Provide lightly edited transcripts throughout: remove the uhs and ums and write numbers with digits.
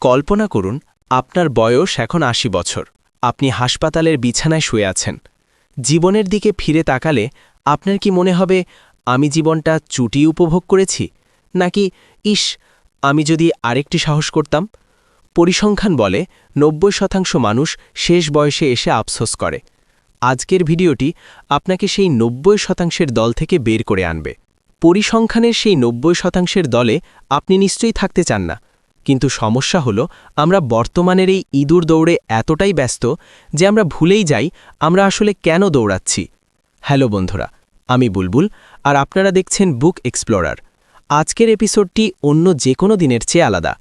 কল্পনা করুন আপনার বয়স এখন ৮০ বছর। আপনি হাসপাতালের বিছানায় শুয়ে আছেন। জীবনের দিকে ফিরে তাকালে আপনার কি মনে হবে আমি জীবনটা চুটি উপভোগ করেছি, নাকি ইস আমি যদি আরেকটি সাহস করতাম? পরিসংখ্যান বলে ৯০% মানুষ শেষ বয়সে এসে আফসোস করে। আজকের ভিডিওটি আপনাকে সেই ৯০%-এর দল থেকে বের করে আনবে। পরিসংখ্যানের সেই ৯০%-এর দলে আপনি নিশ্চয়ই থাকতে চান না, কিন্তু সমস্যা হলো আমরা বর্তমানের এই ইঁদুর দৌড়ে এতটাই ব্যস্ত যে আমরা ভুলেই যাই আমরা আসলে কেন দৌড়াচ্ছি। হ্যালো বন্ধুরা, আমি বুলবুল আর আপনারা দেখছেন বুক এক্সপ্লোরার। আজকের এপিসোডটি অন্য যে কোনো দিনের চেয়ে আলাদা।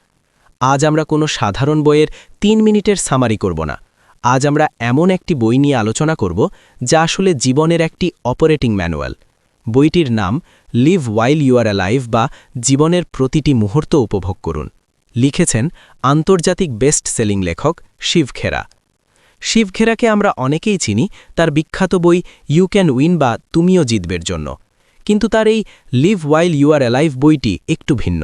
আজ আমরা কোনো সাধারণ বইয়ের ৩ মিনিটের সামারি করব না। আজ আমরা এমন একটি বই নিয়ে আলোচনা করব যা আসলে জীবনের একটি অপারেটিং ম্যানুয়াল। বইটির নাম live while you are alive, বা জীবনের প্রতিটি মুহূর্ত উপভোগ করুন। লিখেছেন আন্তর্জাতিক বেস্ট সেলিং লেখক শিব খেরা। শিব খেরাকে আমরা অনেকেই চিনি তার বিখ্যাত বই ইউ ক্যান উইন, বা তুমিও জিতবের জন্য। কিন্তু তার এই live while you are alive বইটি একটু ভিন্ন।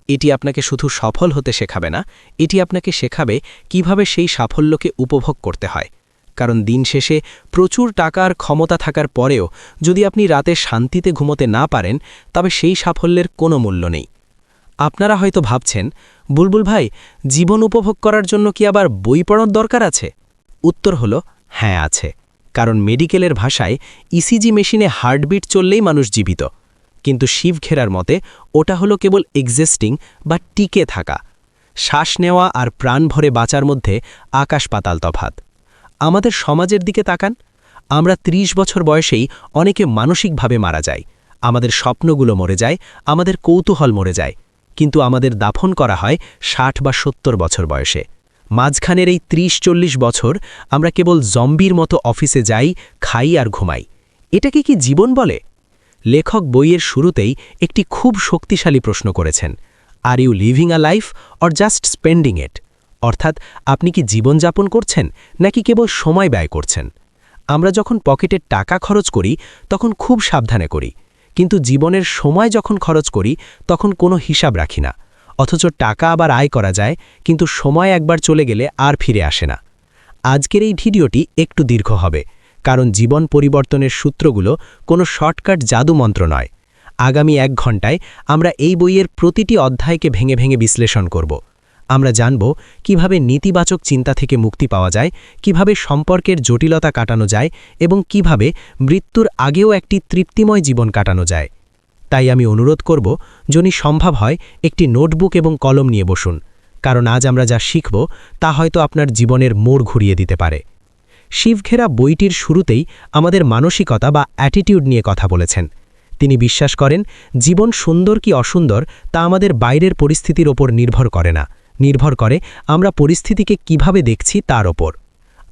এটি আপনাকে শুধু সফল হতে শেখাবে না, এটি আপনাকে শেখাবে কিভাবে সেই সাফল্যকে উপভোগ করতে হয়। কারণ দিন শেষে প্রচুর টাকা আর ক্ষমতা থাকার পরেও যদি আপনি রাতে শান্তিতে ঘুমোতে না পারেন, তবে সেই সাফল্যের কোনো মূল্য নেই। আপনারা হয়তো ভাবছেন, বুলবুল ভাই, জীবন উপভোগ করার জন্য কি আবার বই পড়ার দরকার আছে? উত্তর হলো হ্যাঁ, আছে। কারণ মেডিকেলের ভাষায় ইসিজি মেশিনে হার্টবিট চললেই মানুষ জীবিত। কিন্তু শিব খেরার মতে ওটা হলো কেবল এক্সিস্টিং, বা টিকে থাকা। শ্বাস নেওয়া আর প্রাণ ভরে বাঁচার মধ্যে আকাশ পাতাল তফাত। আমাদের সমাজের দিকে তাকান। আমরা ৩০ বছর বয়সেই অনেকে মানসিকভাবে মারা যায়। আমাদের স্বপ্নগুলো মরে যায়, আমাদের কৌতূহল মরে যায়। কিন্তু আমাদের দাফন করা হয় ৬০ বা ৭০ বছর বয়সে। মাঝখানের এই ৩০-৪০ বছর আমরা কেবল জম্বির মতো অফিসে যাই, খাই আর ঘুমাই। এটাকে কি জীবন বলে? লেখক বইয়ের শুরুতেই একটি খুব শক্তিশালী প্রশ্ন করেছেন, are you living a life or just spending it? অর্থাৎ আপনি কি জীবনযাপন করছেন, নাকি কেবল সময় ব্যয় করছেন? আমরা যখন পকেটের টাকা খরচ করি তখন খুব সাবধানে করি, কিন্তু জীবনের সময় যখন খরচ করি তখন কোনো হিসাব রাখি না। অথচ টাকা আবার আয় করা যায়, কিন্তু সময় একবার চলে গেলে আর ফিরে আসে না। আজকের এই ভিডিওটি একটু দীর্ঘ হবে, কারণ জীবন পরিবর্তনের সূত্রগুলো কোনো শর্টকাট জাদুমন্ত্র নয়। আগামী ১ ঘন্টায় আমরা এই বইয়ের প্রতিটি অধ্যায়কে ভেঙে ভেঙে বিশ্লেষণ করব। আমরা জানব কিভাবে নেতিবাচক চিন্তা থেকে মুক্তি পাওয়া যায়, কিভাবে সম্পর্কের জটিলতা কাটানো যায়, এবং কিভাবে মৃত্যুর আগেও একটি তৃপ্তিময় জীবন কাটানো যায়। তাই আমি অনুরোধ করব, যদি সম্ভব হয় একটি নোটবুক এবং কলম নিয়ে বসুন, কারণ আজ আমরা যা শিখব তা হয়তো আপনার জীবনের মোড় ঘুরিয়ে দিতে পারে। শিব খেরা বইটির শুরুতেই আমাদের মানসিকতা বা অ্যাটিটিউড নিয়ে কথা বলেছেন। তিনি বিশ্বাস করেন জীবন সুন্দর কি অসুন্দর তা আমাদের বাইরের পরিস্থিতির ওপর নির্ভর করে না, নির্ভর করে আমরা পরিস্থিতিকে কিভাবে দেখছি তার ওপর।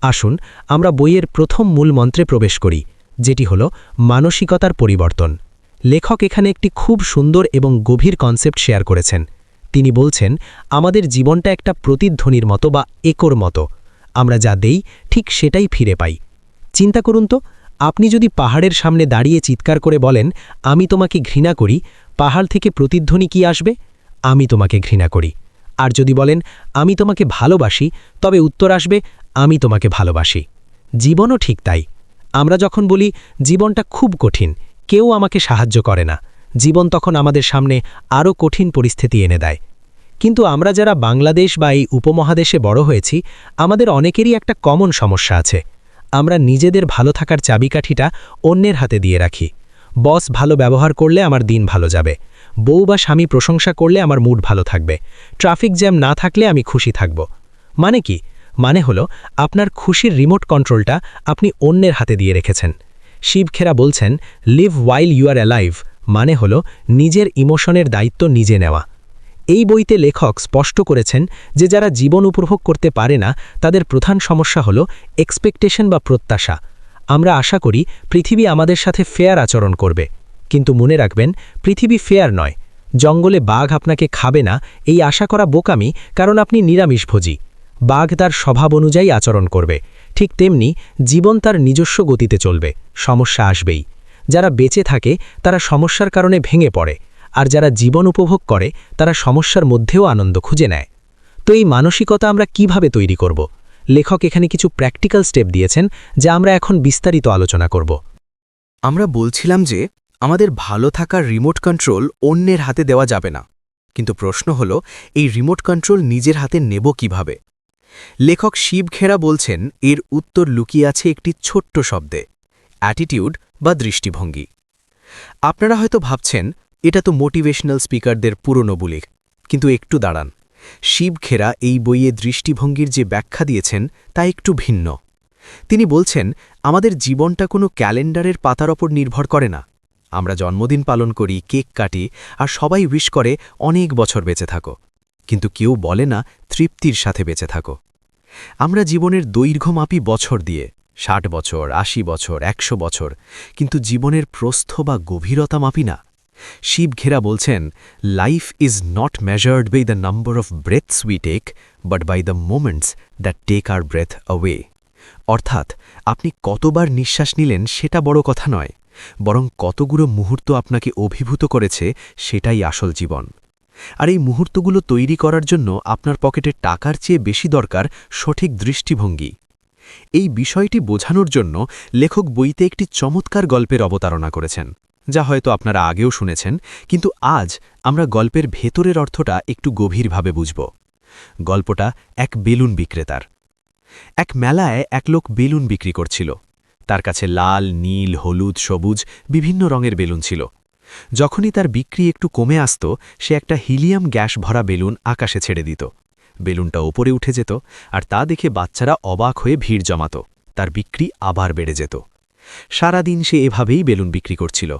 আসুন আমরা বইয়ের প্রথম মূল মন্ত্রে প্রবেশ করি, যেটি হল মানসিকতার পরিবর্তন। লেখক এখানে একটি খুব সুন্দর এবং গভীর কনসেপ্ট শেয়ার করেছেন। তিনি বলছেন আমাদের জীবনটা একটা প্রতিধ্বনির মতো বা একোর মতো। আমরা যা দেই ঠিক সেটাই ফিরে পাই। চিন্তা করুন তো, আপনি যদি পাহাড়ের সামনে দাঁড়িয়ে চিৎকার করে বলেন আমি তোমাকে ঘৃণা করি, পাহাড় থেকে প্রতিধ্বনি কি আসবে? আমি তোমাকে ঘৃণা করি। আর যদি বলেন আমি তোমাকে ভালোবাসি, তবে উত্তর আসবে আমি তোমাকে ভালোবাসি। জীবনও ঠিক তাই। আমরা যখন বলি জীবনটা খুব কঠিন, কেউ আমাকে সাহায্য করে না, জীবন তখন আমাদের সামনে আরও কঠিন পরিস্থিতি এনে দেয়। কিন্তু আমরা যারা বাংলাদেশ বা এই উপমহাদেশে বড় হয়েছি, আমাদের অনেকেরই একটা কমন সমস্যা আছে। আমরা নিজেদের ভালো থাকার চাবিকাঠিটা অন্যের হাতে দিয়ে রাখি। বস ভালো ব্যবহার করলে আমার দিন ভালো যাবে, বউ বা স্বামী প্রশংসা করলে আমার মুড ভালো থাকবে, ট্রাফিক জ্যাম না থাকলে আমি খুশি থাকব। মানে কি? মানে হলো আপনার খুশির রিমোট কন্ট্রোলটা আপনি অন্যের হাতে দিয়ে রেখেছেন। শিব খেরা বলছেন live while you are alive, মানে হলো নিজের ইমোশনের দায়িত্ব নিজে নেওয়া। এই বইতে লেখক স্পষ্ট করেছেন যে যারা জীবন উপভোগ করতে পারে না তাদের প্রধান সমস্যা হলো এক্সপেকটেশন বা প্রত্যাশা। আমরা আশা করি পৃথিবী আমাদের সাথে ফেয়ার আচরণ করবে, কিন্তু মনে রাখবেন পৃথিবী ফেয়ার নয়। জঙ্গলে বাঘ আপনাকে খাবে না এই আশা করা বোকামি, কারণ আপনি নিরামিষভোজী। বাঘ তার স্বভাব অনুযায়ী আচরণ করবে। ঠিক তেমনি জীবন তার নিজস্ব গতিতে চলবে, সমস্যা আসবেই। যারা বেঁচে থাকে তারা সমস্যার কারণে ভেঙে পড়ে, আর যারা জীবন উপভোগ করে তারা সমস্যার মধ্যেও আনন্দ খুঁজে নেয়। তো এই মানসিকতা আমরা কিভাবে তৈরি করব? লেখক এখানে কিছু প্র্যাকটিক্যাল স্টেপ দিয়েছেন যা আমরা এখন বিস্তারিত আলোচনা করব। আমরা বলছিলাম যে আমাদের ভালো থাকার রিমোট কন্ট্রোল অন্যের হাতে দেওয়া যাবে না, কিন্তু প্রশ্ন হল এই রিমোট কন্ট্রোল নিজের হাতে নেব কিভাবে। লেখক শিব খেরা বলছেন এর উত্তর লুকিয়ে আছে একটি ছোট্ট শব্দে, অ্যাটিটিউড বা দৃষ্টিভঙ্গি। আপনারা হয়তো ভাবছেন এটা তো মোটিভেশনাল স্পিকারদের পুরনো বুলি, কিন্তু একটু দাঁড়ান। শিব খেরা এই বইয়ে দৃষ্টিভঙ্গির যে ব্যাখ্যা দিয়েছেন তা একটু ভিন্ন। তিনি বলছেন আমাদের জীবনটা কোনো ক্যালেন্ডারের পাতার ওপর নির্ভর করে না। আমরা জন্মদিন পালন করি, কেক কাটি, আর সবাই উইশ করে অনেক বছর বেঁচে থাকো, কিন্তু কেউ বলে না তৃপ্তির সাথে বেঁচে থাকো। আমরা জীবনের দৈর্ঘ্য মাপি বছর দিয়ে, 60 বছর, 80 বছর, 100 বছর, কিন্তু জীবনের প্রস্থ বা গভীরতা মাপি না। শিব খেরা বলছেন life is not measured by the number of breaths we take, but by the moments that take our breath away. অর্থাৎ আপনি কতবার নিঃশ্বাস নিলেন সেটা বড় কথা নয়, বরং কতগুলো মুহূর্ত আপনাকে অভিভূত করেছে সেটাই আসল জীবন। আর এই মুহূর্তগুলো তৈরি করার জন্য আপনার পকেটে টাকার চেয়ে বেশি দরকার সঠিক দৃষ্টিভঙ্গি। এই বিষয়টি বোঝানোর জন্য লেখক বইতে একটি চমৎকার গল্পের অবতারণা করেছেন, যা হয়তো আপনারা আগেও শুনেছেন, কিন্তু আজ আমরা গল্পের ভেতরের অর্থটা একটু গভীরভাবে বুঝব। গল্পটা এক বেলুন বিক্রেতার। এক মেলায় এক লোক বেলুন বিক্রি করছিল। তার কাছে লাল, নীল, হলুদ, সবুজ বিভিন্ন রঙের বেলুন ছিল। যখনই তার বিক্রি একটু কমে আসত, সে একটা হিলিয়াম গ্যাস ভরা বেলুন আকাশে ছেড়ে দিত। বেলুনটা ওপরে উঠে যেত, আর তা দেখে বাচ্চারা অবাক হয়ে ভিড় জমাত। তার বিক্রি আবার বেড়ে যেত। সারাদিন সে এভাবেই বেলুন বিক্রি করছিল।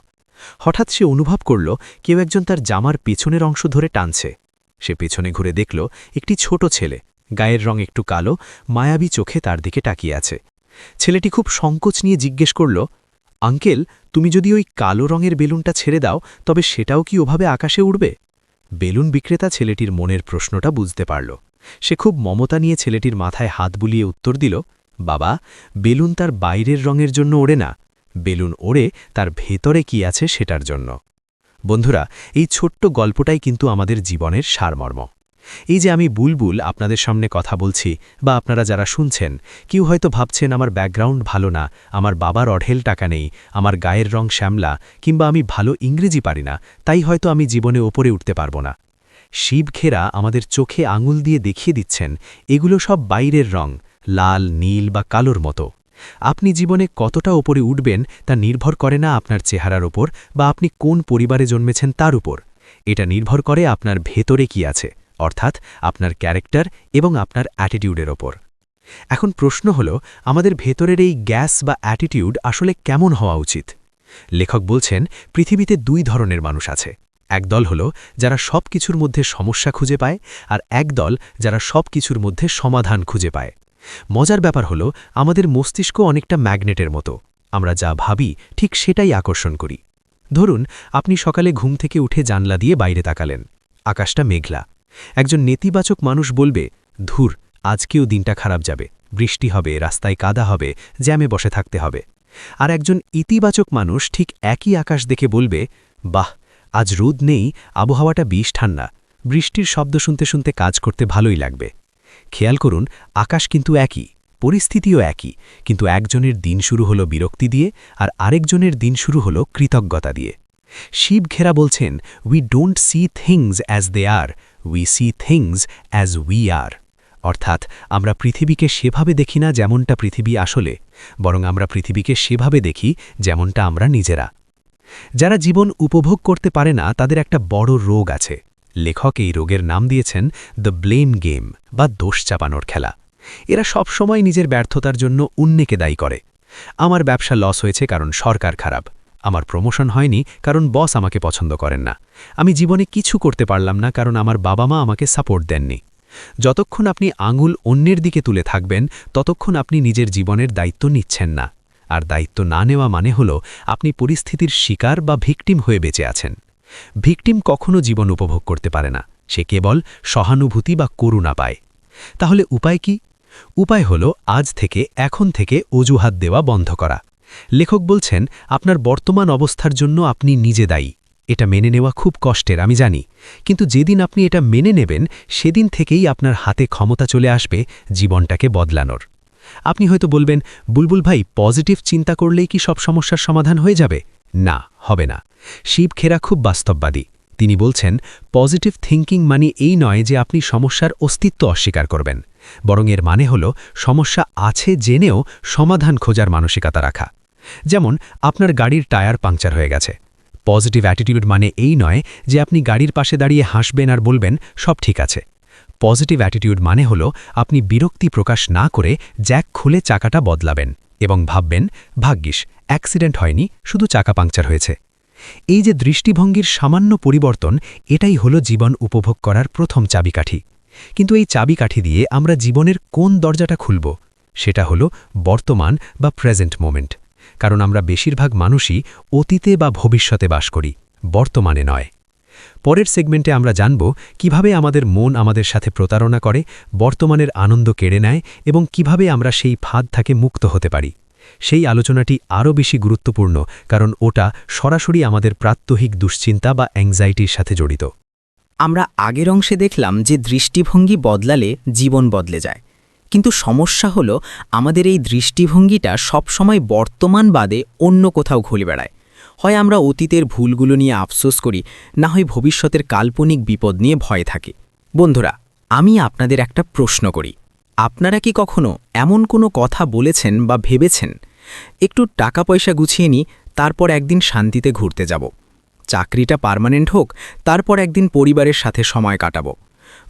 হঠাৎ সে অনুভব করল কেউ একজন তার জামার পেছনের অংশ ধরে টানছে। সে পেছনে ঘুরে দেখল একটি ছোট ছেলে, গায়ের রং একটু কালো, মায়াবী চোখে তার দিকে তাকিয়ে আছে। ছেলেটি খুব সংকোচ নিয়ে জিজ্ঞেস করল, আঙ্কেল, তুমি যদি ওই কালো রঙের বেলুনটা ছেড়ে দাও তবে সেটাও কি ওভাবে আকাশে উড়বে? বেলুন বিক্রেতা ছেলেটির মনের প্রশ্নটা বুঝতে পারল। সে খুব মমতা নিয়ে ছেলেটির মাথায় হাত বুলিয়ে উত্তর দিল, বাবা, বেলুন তার বাইরের রঙের জন্য ওড়ে না, বেলুন ওড়ে তার ভেতরে কি আছে সেটার জন্য। বন্ধুরা, এই ছোট্ট গল্পটাই কিন্তু আমাদের জীবনের সারমর্ম। এই যে আমি বুলবুল আপনাদের সামনে কথা বলছি, বা আপনারা যারা শুনছেন, কেউ হয়তো ভাবছেন আমার ব্যাকগ্রাউন্ড ভালো না, আমার বাবার অঢেল টাকা নেই, আমার গায়ের রং শ্যামলা, কিংবা আমি ভালো ইংরেজি পারি না, তাই হয়তো আমি জীবনে ওপরে উঠতে পারবো না। শিব খেরা আমাদের চোখে আঙুল দিয়ে দেখিয়ে দিচ্ছেন এগুলো সব বাইরের রং, লাল, নীল বা কালোর মতো। আপনি জীবনে কতটা ওপরে উঠবেন তা নির্ভর করে না আপনার চেহারার ওপর বা আপনি কোন পরিবারে জন্মেছেন তার উপর। এটা নির্ভর করে আপনার ভেতরে কি আছে, অর্থাৎ আপনার ক্যারেক্টার এবং আপনার অ্যাটিটিউডের ওপর। এখন প্রশ্ন হল, আমাদের ভেতরের এই গ্যাস বা অ্যাটিটিউড আসলে কেমন হওয়া উচিত? লেখক বলছেন পৃথিবীতে 2 ধরনের মানুষ আছে। একদল হল যারা সব কিছুর মধ্যে সমস্যা খুঁজে পায়, আর একদল যারা সব কিছুর মধ্যে সমাধান খুঁজে পায়। মজার ব্যাপার হল আমাদের মস্তিষ্ক অনেকটা ম্যাগনেটের মতো। আমরা যা ভাবি ঠিক সেটাই আকর্ষণ করি। ধরুন আপনি সকালে ঘুম থেকে উঠে জানলা দিয়ে বাইরে তাকালেন। আকাশটা মেঘলা। একজন নেতিবাচক মানুষ বলবে, ধুর, আজকেও দিনটা খারাপ যাবে, বৃষ্টি হবে, রাস্তায় কাদা হবে, জ্যামে বসে থাকতে হবে। আর একজন ইতিবাচক মানুষ ঠিক একই আকাশ দেখে বলবে, বাহ, আজ রোদ নেই, আবহাওয়াটা বেশ ঠান্ডা, বৃষ্টির শব্দ শুনতে শুনতে কাজ করতে ভালোই লাগবে। খেয়াল করুন, আকাশ কিন্তু একই, পরিস্থিতিও একই, কিন্তু একজনের দিন শুরু হলো বিরক্তি দিয়ে আর আরেকজনের দিন শুরু হলো কৃতজ্ঞতা দিয়ে। শিব খেরা বলছেন, we don't see things as they are, we see things as we are. অর্থাৎ আমরা পৃথিবীকে সেভাবে দেখি না যেমনটা পৃথিবী আসলে, বরং আমরা পৃথিবীকে সেভাবে দেখি যেমনটা আমরা নিজেরা। যারা জীবন উপভোগ করতে পারে না তাদের একটা বড় রোগ আছে। লেখক এই রোগের নাম দিয়েছেন দ্য ব্লেম গেম বা দোষ চাপানোর খেলা। এরা সবসময় নিজের ব্যর্থতার জন্য অন্যকে দায়ী করে। আমার ব্যবসা লস হয়েছে কারণ সরকার খারাপ, আমার প্রমোশন হয়নি কারণ বস আমাকে পছন্দ করেন না, আমি জীবনে কিছু করতে পারলাম না কারণ আমার বাবা মা আমাকে সাপোর্ট দেননি। যতক্ষণ আপনি আঙুল অন্যের দিকে তুলে থাকবেন ততক্ষণ আপনি নিজের জীবনের দায়িত্ব নিচ্ছেন না। আর দায়িত্ব না নেওয়া মানে হল আপনি পরিস্থিতির শিকার বা ভিকটিম হয়ে বেঁচে আছেন। ভিকটিম কখনো জীবন উপভোগ করতে পারে না, সে কেবল সহানুভূতি বা করুণা পায়। তাহলে উপায় কি? উপায় হল আজ থেকে, এখন থেকে অজুহাত দেওয়া বন্ধ করা। লেখক বলছেন আপনার বর্তমান অবস্থার জন্য আপনি নিজে দায়ী। এটা মেনে নেওয়া খুব কষ্টের আমি জানি, কিন্তু যেদিন আপনি এটা মেনে নেবেন সেদিন থেকেই আপনার হাতে ক্ষমতা চলে আসবে জীবনটাকে বদলানোর। আপনি হয়তো বলবেন, বুলবুল ভাই, পজিটিভ চিন্তা করলেই কি সব সমস্যার সমাধান হয়ে যাবে? না, হবে না। শিব খেরা খুব বাস্তববাদী। তিনি বলছেন, পজিটিভ থিঙ্কিং মানে এই নয় যে আপনি সমস্যার অস্তিত্ব অস্বীকার করবেন, বরং এর মানে হল সমস্যা আছে জেনেও সমাধান খোঁজার মানসিকতা রাখা। যেমন আপনার গাড়ির টায়ার পাংচার হয়ে গেছে। পজিটিভ অ্যাটিটিউড মানে এই নয় যে আপনি গাড়ির পাশে দাঁড়িয়ে হাসবেন আর বলবেন সব ঠিক আছে। পজিটিভ অ্যাটিটিউড মানে হল আপনি বিরক্তি প্রকাশ না করে জ্যাক খুলে চাকাটা বদলাবেন এবং ভাববেন, ভাগ্যিস অ্যাক্সিডেন্ট হয়নি, শুধু চাকা পাংচার হয়েছে। এই যে দৃষ্টিভঙ্গির সামান্য পরিবর্তন, এটাই হলো জীবন উপভোগ করার প্রথম চাবিকাঠি। কিন্তু এই চাবিকাঠি দিয়ে আমরা জীবনের কোন দরজাটা খুলব? সেটা হলো বর্তমান বা প্রেজেন্ট মোমেন্ট। কারণ আমরা বেশিরভাগ মানুষই অতীতে বা ভবিষ্যতে বাস করি, বর্তমানে নয়। পরের সেগমেন্টে আমরা জানব কিভাবে আমাদের মন আমাদের সাথে প্রতারণা করে, বর্তমানের আনন্দ কেড়ে নেয় এবং কিভাবে আমরা সেই ফাঁদ থেকে মুক্ত হতে পারি। সেই আলোচনাটি আরও বেশি গুরুত্বপূর্ণ, কারণ ওটা সরাসরি আমাদের প্রাত্যহিক দুশ্চিন্তা বা অ্যাংজাইটির সাথে জড়িত। আমরা আগের অংশে দেখলাম যে দৃষ্টিভঙ্গি বদলালে জীবন বদলে যায়, কিন্তু সমস্যা হলো আমাদের এই দৃষ্টিভঙ্গিটা সবসময় বর্তমান বাদে অন্য কোথাও ঘুরে বেড়ায়। হয় আমরা অতীতের ভুলগুলো নিয়ে আফসোস করি, না হয় ভবিষ্যতের কাল্পনিক বিপদ নিয়ে ভয় থাকি। বন্ধুরা, আমি আপনাদের একটা প্রশ্ন করি, আপনারা কি কখনো এমন কোনো কথা বলেছেন বা ভেবেছেন, একটু টাকা পয়সা গুছিয়ে নিই, তারপর একদিন শান্তিতে ঘুরতে যাব, চাকরিটা পার্মানেন্ট হোক, তারপর একদিন পরিবারের সাথে সময় কাটাবো,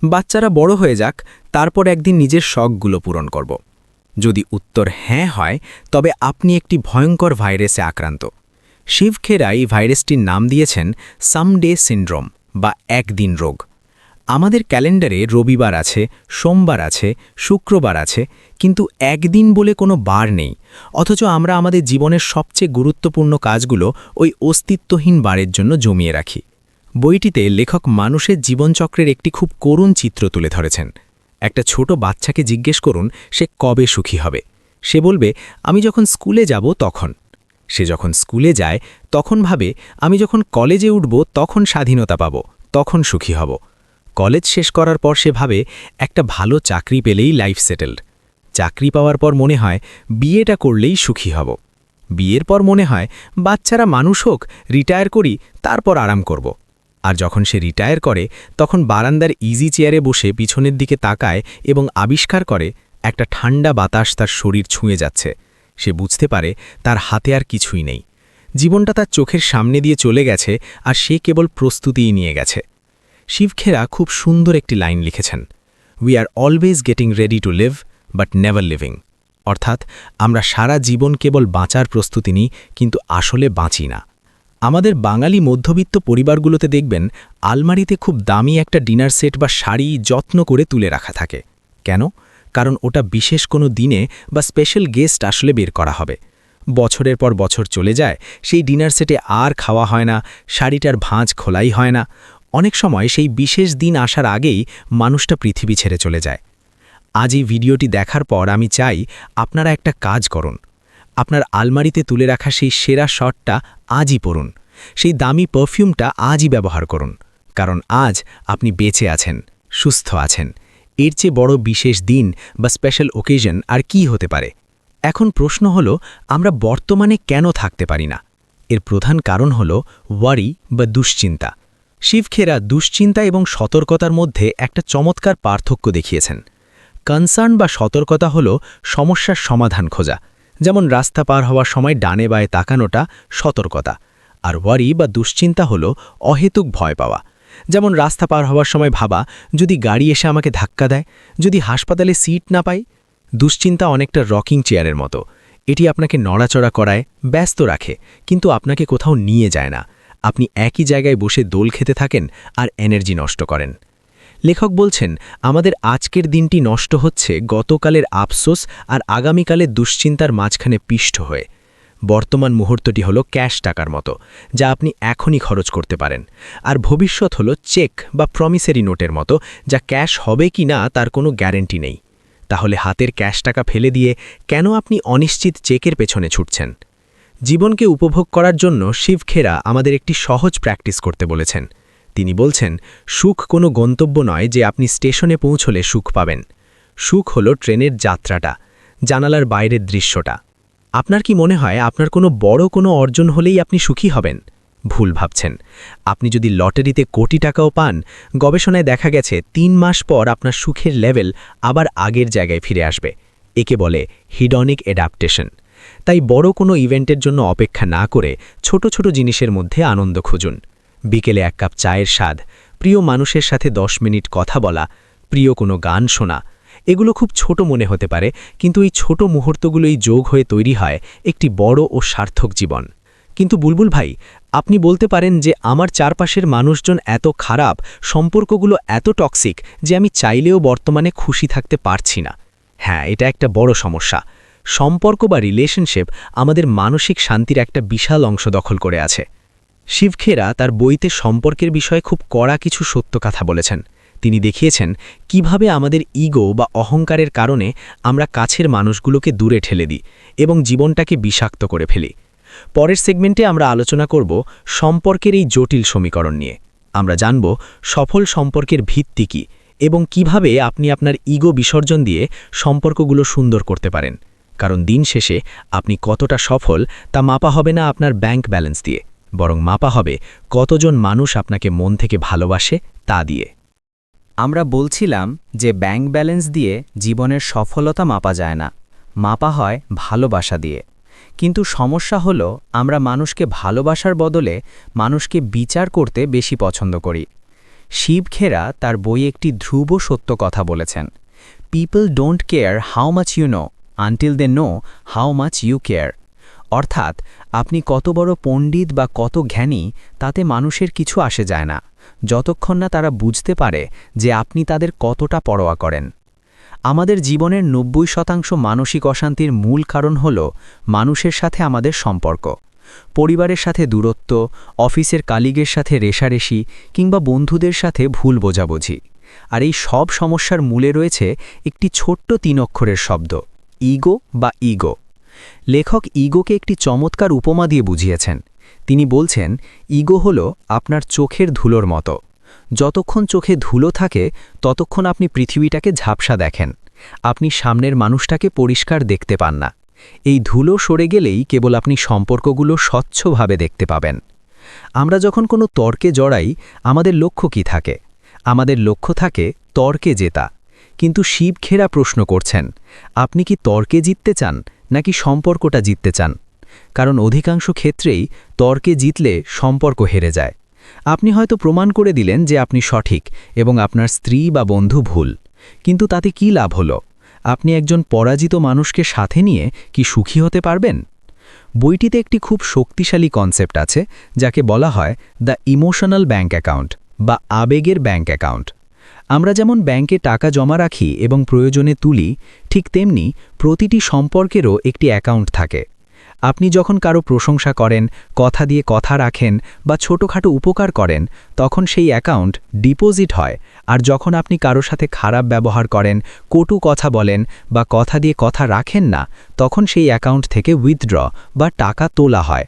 বাচ্চারা বড় হয়ে যাক, তারপর একদিন নিজের শখগুলো পূরণ করব? যদি উত্তর হ্যাঁ হয়, তবে আপনি একটি ভয়ঙ্কর ভাইরাসে আক্রান্ত। শিব খেরা এই ভাইরাসটির নাম দিয়েছেন সামডে সিন্ড্রোম বা একদিন রোগ। আমাদের ক্যালেন্ডারে রবিবার আছে, সোমবার আছে, শুক্রবার আছে, কিন্তু একদিন বলে কোনো বার নেই। অথচ আমরা আমাদের জীবনের সবচেয়ে গুরুত্বপূর্ণ কাজগুলো ওই অস্তিত্বহীন বারের জন্য জমিয়ে রাখি। বইটিতে লেখক মানুষের জীবনচক্রের একটি খুব করুণ চিত্র তুলে ধরেছেন। একটা ছোট বাচ্চাকে জিজ্ঞেস করুন সে কবে সুখী হবে। সে বলবে, আমি যখন স্কুলে যাব তখন। সে যখন স্কুলে যায় তখন ভাবে, আমি যখন কলেজে উঠব তখন স্বাধীনতা পাব, তখন সুখী হব। কলেজ শেষ করার পর সে ভাবে, একটা ভালো চাকরি পেলেই লাইফ সেটেলড। চাকরি পাওয়ার পর মনে হয় বিয়েটা করলেই সুখী হব। বিয়ের পর মনে হয় বাচ্চারা মানুষ হোক, রিটায়ার করি, তারপর আরাম করব। আর যখন সে রিটায়ার করে তখন বারান্দার ইজি চেয়ারে বসে পিছনের দিকে তাকায় এবং আবিষ্কার করে একটা ঠান্ডা বাতাস তার শরীর ছুঁয়ে যাচ্ছে। সে বুঝতে পারে তার হাতে আর কিছুই নেই। জীবনটা তার চোখের সামনে দিয়ে চলে গেছে আর সে কেবল প্রস্তুতিই নিয়ে গেছে। শিব খেরা খুব সুন্দর একটি লাইন লিখেছেন, we are always getting ready to live but never living. অর্থাৎ আমরা সারা জীবন কেবল বাঁচার প্রস্তুতি নিই, কিন্তু আসলে বাঁচি না। আমাদের বাঙালি মধ্যবিত্ত পরিবারগুলোতে দেখবেন আলমারিতে খুব দামি একটা ডিনার সেট বা শাড়ি যত্ন করে তুলে রাখা থাকে। কেন? কারণ ওটা বিশেষ কোনো দিনে বা স্পেশাল গেস্ট আসলে বের করা হবে। বছরের পর বছর চলে যায়, সেই ডিনার সেটে আর খাওয়া হয় না, শাড়িটার ভাঁজ খোলাই হয় না। অনেক সময় সেই বিশেষ দিন আসার আগেই মানুষটা পৃথিবী ছেড়ে চলে যায়। আজ এই ভিডিওটি দেখার পর আমি চাই আপনারা একটা কাজ করুন। আপনার আলমারিতে তুলে রাখা সেই সেরা শটটা আজই পরুন, সেই দামি পারফিউমটা আজই ব্যবহার করুন। কারণ আজ আপনি বেঁচে আছেন, সুস্থ আছেন। এর চেয়ে বড় বিশেষ দিন বা স্পেশাল ওকেশন আর কি হতে পারে? এখন প্রশ্ন হলো, আমরা বর্তমানে কেন থাকতে পারি না? এর প্রধান কারণ হলো ওয়ারি বা দুশ্চিন্তা। শিব খেরা দুশ্চিন্তা এবং সতর্কতার মধ্যে একটা চমৎকার পার্থক্য দেখিয়েছেন। কনসার্ন বা সতর্কতা হলো সমস্যার সমাধান খোঁজা, যেমন রাস্তা পার হওয়ার সময় ডানে বায়ে তাকানোটা সতর্কতা। আর ওয়ারি বা দুশ্চিন্তা হলো অহেতুক ভয় পাওয়া, যেমন রাস্তা পার হওয়ার সময় ভাবা, যদি গাড়ি এসে আমাকে ধাক্কা দেয়, যদি হাসপাতালে সিট না পাই। দুশ্চিন্তা অনেকটা রকিং চেয়ারের মতো। এটি আপনাকে নড়াচড়া করায়, ব্যস্ত রাখে, কিন্তু আপনাকে কোথাও নিয়ে যায় না। আপনি একই জায়গায় বসে দোল খেতে থাকেন আর এনার্জি নষ্ট করেন। লেখক বলছেন, আমাদের আজকের দিনটি নষ্ট হচ্ছে গতকালের আফসোস আর আগামীকালের দুশ্চিন্তার মাঝখানে পিষ্ট হয়ে। বর্তমান মুহূর্তটি হলো ক্যাশ টাকার মতো, যা আপনি এখনই খরচ করতে পারেন। আর ভবিষ্যৎ হলো চেক বা প্রমিসারি নোটের মতো, যা ক্যাশ হবে কি না তার কোনো গ্যারেন্টি নেই। তাহলে হাতের ক্যাশ টাকা ফেলে দিয়ে কেন আপনি অনিশ্চিত চেকের পেছনে ছুটছেন? জীবনকে উপভোগ করার জন্য শিব খেরা আমাদের একটি সহজ প্র্যাকটিস করতে বলেছেন। তিনি বলছেন, সুখ কোনো গন্তব্য নয় যে আপনি স্টেশনে পৌঁছলে সুখ পাবেন। সুখ হলো ট্রেনের যাত্রাটা, জানালার বাইরের দৃশ্যটা। আপনার কি মনে হয় আপনার কোনো বড় কোনো অর্জন হলেই আপনি সুখী হবেন? ভুল ভাবছেন। আপনি যদি লটারিতে কোটি টাকাও পান, গবেষণায় দেখা গেছে ৩ মাস পর আপনার সুখের লেভেল আবার আগের জায়গায় ফিরে আসবে। একে বলে হিডনিক অ্যাডাপ্টেশন। তাই বড় কোনো ইভেন্টের জন্য অপেক্ষা না করে ছোট ছোট জিনিসের মধ্যে আনন্দ খুঁজুন। বিকেলে 1 কাপ চায়ের স্বাদ, প্রিয় মানুষের সাথে 10 মিনিট কথা বলা, প্রিয় কোনো গান শোনা, এগুলো খুব ছোট মনে হতে পারে, কিন্তু এই ছোট মুহূর্তগুলোই যোগ হয়ে তৈরি হয় একটি বড় ও সার্থক জীবন। কিন্তু বুলবুল ভাই, আপনি বলতে পারেন যে আমার চারপাশের মানুষজন এত খারাপ, সম্পর্কগুলো এত টক্সিক যে আমি চাইলেও বর্তমানে খুশি থাকতে পারছি না। হ্যাঁ, এটা একটা বড় সমস্যা। সম্পর্ক বা রিলেশনশিপ আমাদের মানসিক শান্তির একটা বিশাল অংশ দখল করে আছে। শিব খেরা তার বইতে সম্পর্কের বিষয়ে খুব কড়া কিছু সত্য কথা বলেছেন। তিনি দেখিয়েছেন কিভাবে আমাদের ইগো বা অহংকারের কারণে আমরা কাছের মানুষগুলোকে দূরে ঠেলে দিই এবং জীবনটাকে বিষাক্ত করে ফেলি। পরের সেগমেন্টে আমরা আলোচনা করব সম্পর্কের এই জটিল সমীকরণ নিয়ে। আমরা জানব সফল সম্পর্কের ভিত্তি কী এবং কিভাবে আপনি আপনার ইগো বিসর্জন দিয়ে সম্পর্কগুলো সুন্দর করতে পারেন। কারণ দিন শেষে আপনি কতটা সফল তা মাপা হবে না আপনার ব্যাংক ব্যালেন্স দিয়ে, বরং মাপা হবে কতজন মানুষ আপনাকে মন থেকে ভালোবাসে তা দিয়ে। আমরা বলছিলাম যে ব্যাংক ব্যালেন্স দিয়ে জীবনের সফলতা মাপা যায় না, মাপা হয় ভালোবাসা দিয়ে। কিন্তু সমস্যা হলো আমরা মানুষকে ভালোবাসার বদলে মানুষকে বিচার করতে বেশি পছন্দ করি। শিব খেরা তার বইয়ে একটি ধ্রুব সত্য কথা বলেছেন, people don't care how much you know until they know how much you care. অর্থাৎ আপনি কত বড় পণ্ডিত বা কত জ্ঞানী তাতে মানুষের কিছু আসে যায় না, যতক্ষণ না তারা বুঝতে পারে যে আপনি তাদের কতটা পরোয়া করেন। আমাদের জীবনের 90% মানসিক অশান্তির মূল কারণ হল মানুষের সাথে আমাদের সম্পর্ক। পরিবারের সাথে দূরত্ব, অফিসের কালিগের সাথে রেষারেষি কিংবা বন্ধুদের সাথে ভুল বোঝাবুঝি। আর এই সব সমস্যার মূলে রয়েছে একটি ছোট্ট 3 অক্ষরের শব্দ, ইগো বা ইগো। লেখক ইগোকে একটি চমৎকার উপমা দিয়ে বুঝিয়েছেন। তিনি বলছেন, ইগো হলো আপনার চোখের ধুলোর মতো। যতক্ষণ চোখে ধুলো থাকে ততক্ষণ আপনি পৃথিবীটাকে ঝাপসা দেখেন, আপনি সামনের মানুষটাকে পরিষ্কার দেখতে পান না। এই ধুলো সরে গেলেই কেবল আপনি সম্পর্কগুলো স্বচ্ছভাবে দেখতে পাবেন। আমরা যখন কোনো তর্কে জড়াই, আমাদের লক্ষ্য কি থাকে? আমাদের লক্ষ্য থাকে তর্কে জেতা। কিন্তু শিব খেরা প্রশ্ন করছেন, আপনি কি তর্কে জিততে চান নাকি সম্পর্কটা জিততে চান? কারণ অধিকাংশ ক্ষেত্রেই তর্কে জিতলে সম্পর্ক হেরে যায়। আপনি হয়তো প্রমাণ করে দিলেন যে আপনি সঠিক এবং আপনার স্ত্রী বা বন্ধু ভুল, কিন্তু তাতে কি লাভ হলো? আপনি একজন পরাজিত মানুষকে সাথে নিয়ে কি সুখী হতে পারবেন? বইটিতে একটি খুব শক্তিশালী কনসেপ্ট আছে যাকে বলা হয় দ্য ইমোশনাল ব্যাংক অ্যাকাউন্ট বা আবেগের ব্যাংক অ্যাকাউন্ট। আমরা যেমন ব্যাংকে টাকা জমা রাখি এবং প্রয়োজনে তুলি, ঠিক তেমনি প্রতিটি সম্পর্কেরও একটি অ্যাকাউন্ট থাকে। আপনি যখন কারো প্রশংসা করেন, কথা দিয়ে কথা রাখেন বা ছোটখাটো উপকার করেন, তখন সেই অ্যাকাউন্ট ডিপোজিট হয়। আর যখন আপনি কারো সাথে খারাপ ব্যবহার করেন, কটু কথা বলেন বা কথা দিয়ে কথা রাখেন না, তখন সেই অ্যাকাউন্ট থেকে উইথড্র বা টাকা তোলা হয়।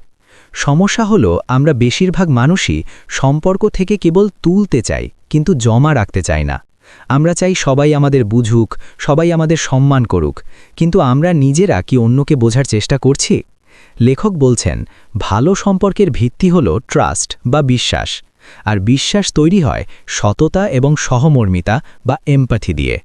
সমস্যা হলো আমরা বেশিরভাগ মানুষই সম্পর্ক থেকে কেবল তুলতে চাই, কিন্তু জমা রাখতে চাই না। আমরা চাই সবাই আমাদের বুঝুক, সবাই আমাদের সম্মান করুক, কিন্তু আমরা নিজেরা কি অন্যকে বোঝার চেষ্টা করছি? লেখক বলছেন, ভালো সম্পর্কের ভিত্তি হল ট্রাস্ট বা বিশ্বাস, আর বিশ্বাস তৈরি হয় সততা এবং সহমর্মিতা বা এমপ্যাথি দিয়ে।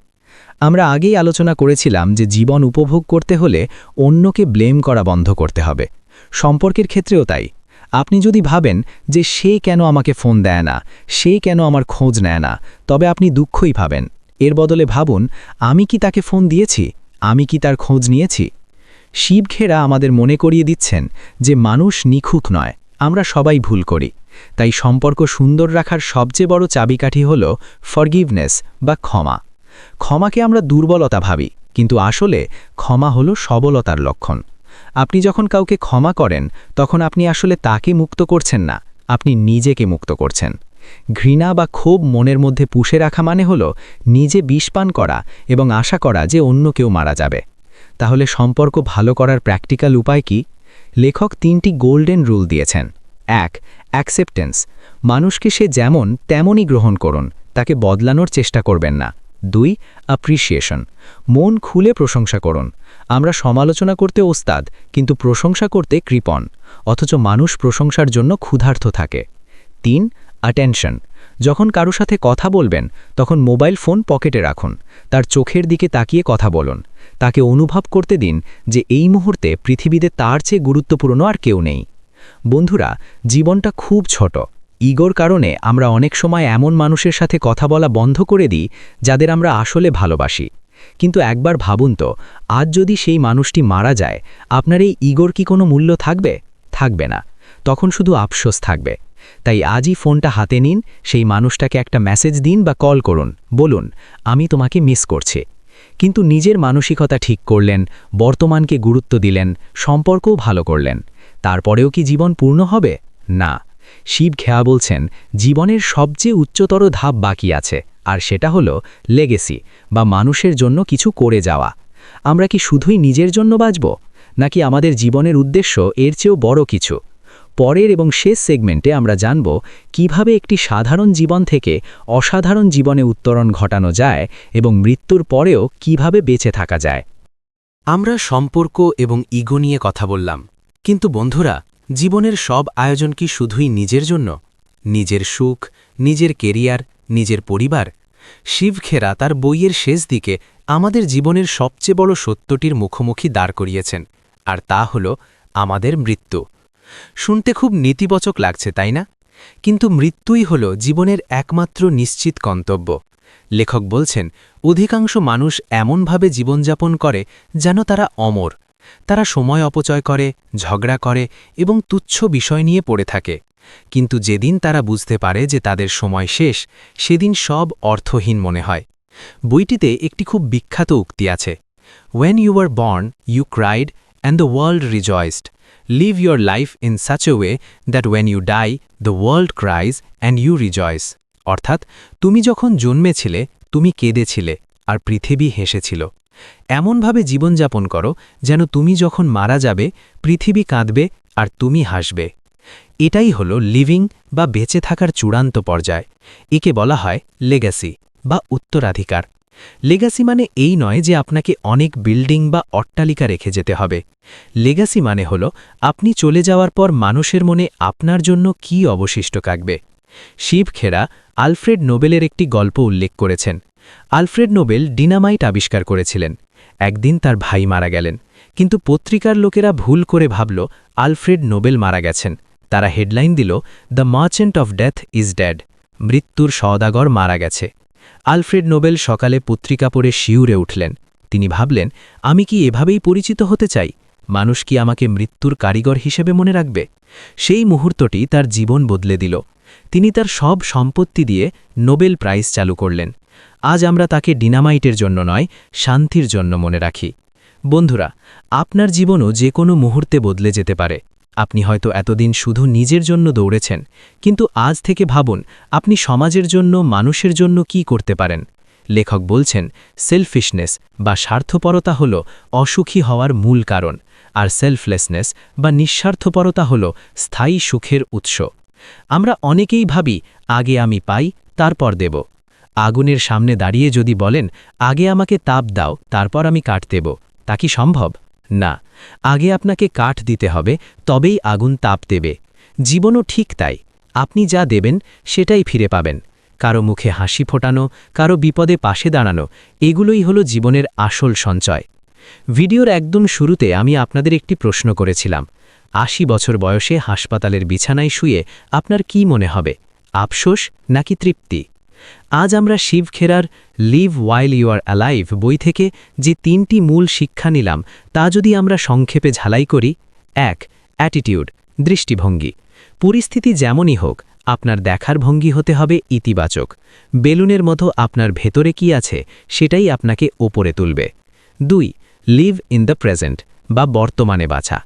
আমরা আগেই আলোচনা করেছিলাম যে জীবন উপভোগ করতে হলে অন্যকে ব্লেম করা বন্ধ করতে হবে। সম্পর্কের ক্ষেত্রেও তাই। আপনি যদি ভাবেন যে সে কেন আমাকে ফোন দেয় না, সে কেন আমার খোঁজ নেয় না, তবে আপনি দুঃখই পাবেন। এর বদলে ভাবুন, আমি কি তাকে ফোন দিয়েছি? আমি কি তার খোঁজ নিয়েছি? শিব খেরা আমাদের মনে করিয়ে দিচ্ছেন যে মানুষ নিখুঁত নয়, আমরা সবাই ভুল করি। তাই সম্পর্ক সুন্দর রাখার সবচেয়ে বড় চাবিকাঠি হল ফরগিভনেস বা ক্ষমা। ক্ষমাকে আমরা দুর্বলতা ভাবি, কিন্তু আসলে ক্ষমা হলো সবলতার লক্ষণ। আপনি যখন কাউকে ক্ষমা করেন, তখন আপনি আসলে তাকে মুক্ত করছেন না, আপনি নিজেকে মুক্ত করছেন। ঘৃণা বা ক্ষোভ মনের মধ্যে পুষে রাখা মানে হলো নিজে বিষ পান করা এবং আশা করা যে অন্য কেউ মারা যাবে। তাহলে সম্পর্ক ভালো করার প্র্যাকটিক্যাল উপায় কি? লেখক 3টি গোল্ডেন রুল দিয়েছেন। 1. অ্যাকসেপ্টেন্স, মানুষকে সে যেমন তেমনই গ্রহণ করুন, তাকে বদলানোর চেষ্টা করবেন না। 2. অ্যাপ্রিসিয়েশন, মন খুলে প্রশংসা করুন। আমরা সমালোচনা করতে ওস্তাদ, কিন্তু প্রশংসা করতে কৃপণ, অথচ মানুষ প্রশংসার জন্য ক্ষুধার্ত থাকে। 3. অ্যাটেনশন, যখন কারো সাথে কথা বলবেন তখন মোবাইল ফোন পকেটে রাখুন, তার চোখের দিকে তাকিয়ে কথা বলুন, তাকে অনুভব করতে দিন যে এই মুহূর্তে পৃথিবীতে তার চেয়ে গুরুত্বপূর্ণ আর কেউ নেই। বন্ধুরা, জীবনটা খুব ছোট। ইগোর কারণে আমরা অনেক সময় এমন মানুষের সাথে কথা বলা বন্ধ করে দিই যাদের আমরা আসলে ভালোবাসি। কিন্তু একবার ভাবুন তো, আজ যদি সেই মানুষটি মারা যায়, আপনার এই ইগোর কি কোনো মূল্য থাকবে? থাকবে না, তখন শুধু আফসোস থাকবে। তাই আজই ফোনটা হাতে নিন, সেই মানুষটাকে একটা মেসেজ দিন বা কল করুন, বলুন আমি তোমাকে মিস করছি। কিন্তু নিজের মানসিকতা ঠিক করলেন, বর্তমানকে গুরুত্ব দিলেন, সম্পর্কও ভালো করলেন। তারপরেও কি জীবন পূর্ণ হবে? না। শিব খেয়া বলছেন, জীবনের সবচেয়ে উচ্চতর ধাপ বাকি আছে, আর সেটা হলো লেগেসি, বা মানুষের জন্য কিছু করে যাওয়া। আমরা কি শুধুই নিজের জন্য বাঁচব, নাকি আমাদের জীবনের উদ্দেশ্য এর চেয়েও বড় কিছু? পরের এবং শেষ সেগমেন্টে আমরা জানব কিভাবে একটি সাধারণ জীবন থেকে অসাধারণ জীবনে উত্তরণ ঘটানো যায় এবং মৃত্যুর পরেও কিভাবে বেঁচে থাকা যায়। আমরা সম্পর্ক এবং ইগো নিয়ে কথা বললাম, কিন্তু বন্ধুরা, জীবনের সব আয়োজন কি শুধুই নিজের জন্য? নিজের সুখ, নিজের কেরিয়ার, নিজের পরিবার? শিব খেরা তার বইয়ের শেষ দিকে আমাদের জীবনের সবচেয়ে বড় সত্যটির মুখোমুখি দাঁড় করিয়েছেন, আর তা হল আমাদের মৃত্যু। শুনতে খুব নেতিবাচক লাগছে, তাই না? কিন্তু মৃত্যুই হল জীবনের একমাত্র নিশ্চিত গন্তব্য। লেখক বলছেন, অধিকাংশ মানুষ এমনভাবে জীবনযাপন করে যেন তারা অমর। তারা সময় অপচয় করে, ঝগড়া করে এবং তুচ্ছ বিষয় নিয়ে পড়ে থাকে। কিন্তু যেদিন তারা বুঝতে পারে যে তাদের সময় শেষ, সেদিন সব অর্থহীন মনে হয়। বইটিতে একটি খুব বিখ্যাত উক্তি আছে, "When you were born, you cried and the world rejoiced. Live your life in such a way that when you die, the world cries and you rejoice." অর্থাৎ, তুমি যখন জন্মেছিলে তুমি কেঁদেছিলে আর পৃথিবী হেসেছিল। এমনভাবে জীবনযাপন করো যেন তুমি যখন মারা যাবে পৃথিবী কাঁদবে আর তুমি হাসবে। এটাই হলো লিভিং বা বেঁচে থাকার চূড়ান্ত পর্যায়। একে বলা হয় লেগাসি বা উত্তরাধিকার। লেগাসি মানে এই নয় যে আপনাকে অনেক বিল্ডিং বা অট্টালিকা রেখে যেতে হবে। লেগাসি মানে হলো আপনি চলে যাওয়ার পর মানুষের মনে আপনার জন্য কি অবশিষ্ট থাকবে। শিব খেরা আলফ্রেড নোবেলের একটি গল্প উল্লেখ করেছেন। আলফ্রেড নোবেল ডিনামাইট আবিষ্কার করেছিলেন। একদিন তার ভাই মারা গেলেন, কিন্তু পত্রিকার লোকেরা ভুল করে ভাবল আলফ্রেড নোবেল মারা গেছেন। তারা হেডলাইন দিল, "the merchant of death is dead", মৃত্যুর সওদাগর মারা গেছে। আলফ্রেড নোবেল সকালে পত্রিকা পড়ে শিউরে উঠলেন। তিনি ভাবলেন, আমি কি এভাবেই পরিচিত হতে চাই? মানুষ কি আমাকে মৃত্যুর কারিগর হিসেবে মনে রাখবে? সেই মুহূর্তটি তার জীবন বদলে দিল। তিনি তার সব সম্পত্তি দিয়ে নোবেল প্রাইজ চালু করলেন। আজ আমরা তাকে ডিনামাইটের জন্য নয়, শান্তির জন্য মনে রাখি। বন্ধুরা, আপনার জীবনও যে কোনো মুহূর্তে বদলে যেতে পারে। আপনি হয়তো এতদিন শুধু নিজের জন্য দৌড়েছেন, কিন্তু আজ থেকে ভাবুন আপনি সমাজের জন্য, মানুষের জন্য কি করতে পারেন। লেখক বলছেন, সেলফিশনেস বা স্বার্থপরতা হল অসুখী হওয়ার মূল কারণ, আর সেলফলেসনেস বা নিঃস্বার্থপরতা হল স্থায়ী সুখের উৎস। আমরা অনেকেই ভাবি, আগে আমি পাই, তারপর দেব। আগুনের সামনে দাঁড়িয়ে যদি বলেন, আগে আমাকে তাপ দাও, তারপর আমি কাঠ দেব, তা কি সম্ভব? না, আগে আপনাকে কাঠ দিতে হবে, তবেই আগুন তাপ দেবে। জীবনও ঠিক তাই, আপনি যা দেবেন সেটাই ফিরে পাবেন। কারো মুখে হাসি ফোটানো, কারো বিপদে পাশে দাঁড়ানো, এগুলোই হলো জীবনের আসল সঞ্চয়। ভিডিওর একদম শুরুতে আমি আপনাদের একটি প্রশ্ন করেছিলাম, ৮০ বছর বয়সে হাসপাতালের বিছানায় শুয়ে আপনার কি মনে হবে, আফসোস নাকি তৃপ্তি? আজ আমরা শিব খেরার live while you are alive বই থেকে যে ৩টি মূল শিক্ষা নিলাম, তা যদি আমরা সংক্ষেপে ঝালাই করি। ১. অ্যাটিটিউড, দৃষ্টিভঙ্গি। পরিস্থিতি যেমনই হোক, আপনার দেখার ভঙ্গি হতে হবে ইতিবাচক। বেলুনের মতো আপনার ভেতরে কি আছে সেটাই আপনাকে ওপরে তুলবে। ২. লিভ ইন দ্য প্রেজেন্ট বা বর্তমানে বাঁচা।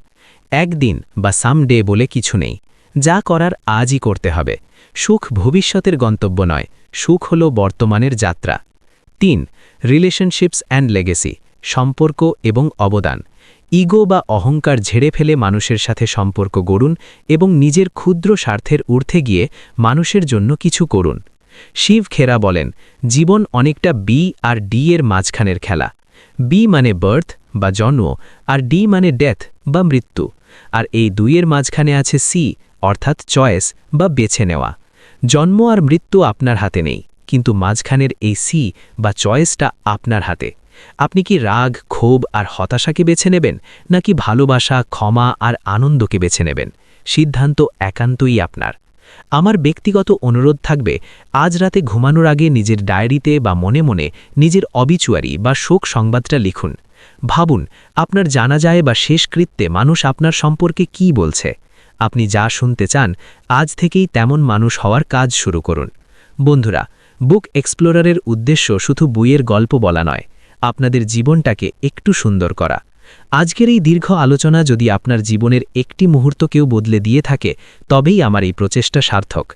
একদিন বা সামডে বলে কিছু নেই, যা করার আজই করতে হবে। সুখ ভবিষ্যতের গন্তব্য নয়, সুখ হল বর্তমানের যাত্রা। ৩. রিলেশনশিপস অ্যান্ড লেগেসি, সম্পর্ক এবং অবদান। ইগো বা অহংকার ঝেড়ে ফেলে মানুষের সাথে সম্পর্ক গড়ুন এবং নিজের ক্ষুদ্র স্বার্থের ঊর্ধ্বে গিয়ে মানুষের জন্য কিছু করুন। শিব খেরা বলেন, জীবন অনেকটা বি আর ডি এর মাঝখানের খেলা। বি মানে বার্থ বা জন্ম, আর ডি মানে ডেথ বা মৃত্যু, আর এই দুইয়ের মাঝখানে আছে সি অর্থাৎ চয়েস বা বেছে নেওয়া। জন্ম আর মৃত্যু আপনার হাতে নেই, কিন্তু মাঝখানের এই সি বা চয়েসটা আপনার হাতে। আপনি কি রাগ, ক্ষোভ আর হতাশাকে বেছে নেবেন, নাকি ভালোবাসা, ক্ষমা আর আনন্দকে বেছে নেবেন? সিদ্ধান্ত একান্তই আপনার। আমার ব্যক্তিগত অনুরোধ থাকবে, আজ রাতে ঘুমানোর আগে নিজের ডায়েরিতে বা মনে মনে নিজের অবিচুয়ারি বা শোক সংবাদটা লিখুন। ভাবুন, আপনার জানাজায় বা শেষকৃত্যে মানুষ আপনার সম্পর্কে কি বলছে। আপনি যা শুনতে চান, আজ থেকেই তেমন মানুষ হওয়ার কাজ শুরু করুন। বন্ধুরা, বুক এক্সপ্লোরারের উদ্দেশ্য শুধু বইয়ের গল্প বলা নয়, আপনাদের জীবনটাকে একটু সুন্দর করা। আজকের এই দীর্ঘ আলোচনা যদি আপনার জীবনের একটি মুহূর্তকেও বদলে দিয়ে থাকে, তবেই আমার এই প্রচেষ্টা সার্থক।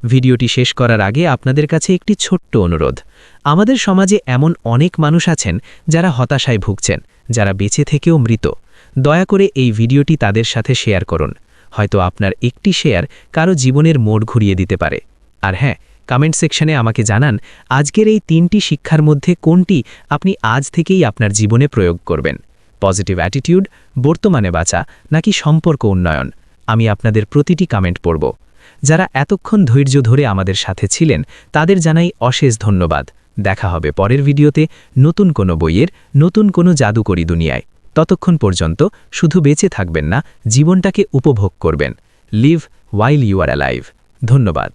ভিডিওটি শেষ করার আগে আপনাদের কাছে একটি ছোট্ট অনুরোধ। আমাদের সমাজে এমন অনেক মানুষ আছেন যারা হতাশায় ভুগছেন, যারা বেঁচে থেকেও মৃত। দয়া করে এই ভিডিওটি তাদের সাথে শেয়ার করুন। হয়তো আপনার একটি শেয়ার কারো জীবনের মোড় ঘুরিয়ে দিতে পারে। আর হ্যাঁ, কমেন্ট সেকশনে আমাকে জানান, আজকের এই 3টি শিক্ষার মধ্যে কোনটি আপনি আজ থেকেই আপনার জীবনে প্রয়োগ করবেন। পজিটিভ অ্যাটিটিউড, বর্তমানে বাঁচা, নাকি সম্পর্ক উন্নয়ন? আমি আপনাদের প্রতিটি কমেন্ট পড়ব। যারা এতক্ষণ ধৈর্য ধরে আমাদের সাথে ছিলেন, তাদের জানাই অশেষ ধন্যবাদ। দেখা হবে পরের ভিডিওতে নতুন কোনো বইয়ের, নতুন কোনো জাদুকরি দুনিয়ায়। ততক্ষণ পর্যন্ত শুধু বেঁচে থাকবেন না, জীবনটাকে উপভোগ করবেন। Live while you are alive. ধন্যবাদ।